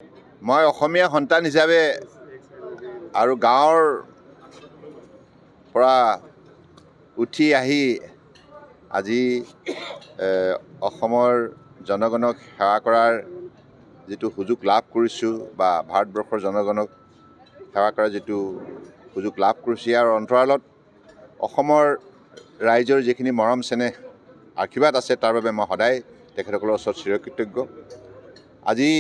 মই অসমীয়া সন্তান হিচাপে আৰু গাঁৱৰ পৰা উঠি আহি আজি অসমৰ জনগণক সেৱা কৰাৰ যিটো সুযোগ লাভ কৰিছোঁ বা ভাৰতবৰ্ষৰ জনগণক সেৱা কৰাৰ যিটো সুযোগ লাভ কৰিছোঁ, ইয়াৰ অন্তৰালত অসমৰ ৰাইজৰ যিখিনি মৰম চেনেহ আশীৰ্বাদ আছে, তাৰ বাবে মই সদায় তেখেতসকলৰ ওচৰত চিৰকৃতজ্ঞ। আজি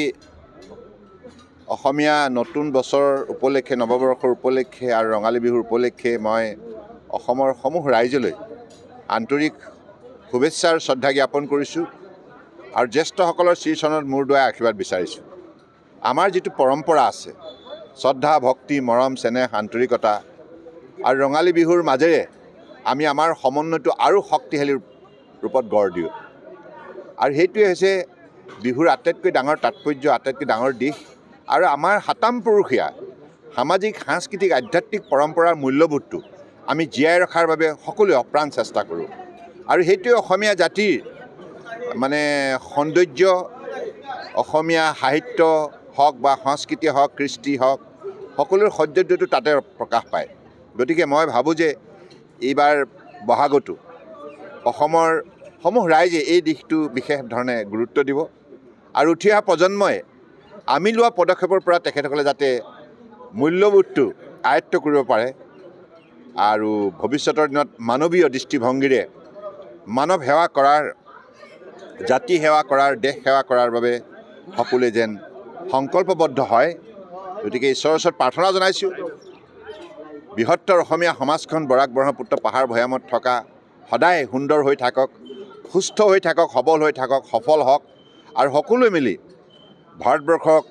অসমীয়া নতুন বছৰ উপলক্ষে, নৱবৰ্ষৰ উপলক্ষে আৰু ৰঙালী বিহুৰ উপলক্ষে মই অসমৰ সমূহ ৰাইজলৈ আন্তৰিক শুভেচ্ছা আৰু শ্ৰদ্ধা জ্ঞাপন কৰিছোঁ আৰু জ্যেষ্ঠসকলৰ শ্ৰীচৰণত মূৰ দোৱাই আশীৰ্বাদ বিচাৰিছোঁ। আমাৰ যিটো পৰম্পৰা আছে, শ্ৰদ্ধা, ভক্তি, মৰম, চেনেহ, আন্তৰিকতা আৰু ৰঙালী বিহুৰ মাজেৰে আমি আমাৰ সমন্বয়টো আৰু শক্তিশালী ৰূপত গঢ় দিওঁ। আৰু সেইটোৱে হৈছে বিহুৰ আটাইতকৈ ডাঙৰ তাৎপৰ্য, আটাইতকৈ ডাঙৰ দিশ। আৰু আমাৰ সাতাম পুৰুষীয়া সামাজিক, সাংস্কৃতিক, আধ্যাত্মিক পৰম্পৰাৰ মূল্যবোধটো আমি জীয়াই ৰখাৰ বাবে সকলোৱে অপ্ৰাণ চেষ্টা কৰোঁ। আৰু সেইটোৱে অসমীয়া জাতিৰ সৌন্দৰ্য, অসমীয়া সাহিত্য হওক বা সংস্কৃতি হওক, কৃষ্টি হওক, সকলোৰে সৌন্দৰ্যটো তাতে প্ৰকাশ পায়। গতিকে মই ভাবোঁ যে এইবাৰ বহাগতো অসমৰ সমূহ ৰাইজে এই দিশটো বিশেষ ধৰণে গুৰুত্ব দিব আৰু উঠি অহা প্ৰজন্মই আমি লোৱা পদক্ষেপৰ পৰা তেখেতসকলে যাতে মূল্যবোধটো আয়ত্ব কৰিব পাৰে আৰু ভৱিষ্যতৰ দিনত মানৱীয় দৃষ্টিভংগীৰে মানৱ সেৱা কৰাৰ, জাতি সেৱা কৰাৰ, দেশ সেৱা কৰাৰ বাবে সকলোৱে যেন সংকল্পবদ্ধ হয়। গতিকে ঈশ্বৰৰ ওচৰত প্ৰাৰ্থনা জনাইছোঁ, বৃহত্তৰ অসমীয়া সমাজখন বৰাক ব্ৰহ্মপুত্ৰ পাহাৰ ভৈয়ামত থকা সদায় সুন্দৰ হৈ থাকক, সুস্থ হৈ থাকক, সবল হৈ থাকক, সফল হওক আৰু সকলোৱে মিলি ভাৰতবৰ্ষক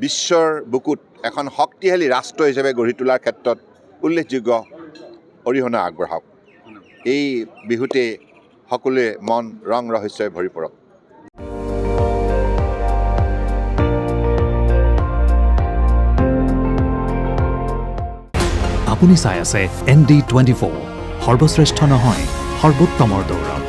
বিশ্বৰ বুকুত এখন শক্তিশালী ৰাষ্ট্ৰ হিচাপে গঢ়ি তোলাৰ ক্ষেত্ৰত উল্লেখযোগ্য অৰিহণা আগবঢ়াওক। এই বিহুতে সকলোৱে মন ৰং ৰহস্যই ভৰি পৰক। আপুনি চাই আছে ND24, সৰ্বশ্ৰেষ্ঠ নহয়, সৰ্বোত্তমৰ দৌৰত।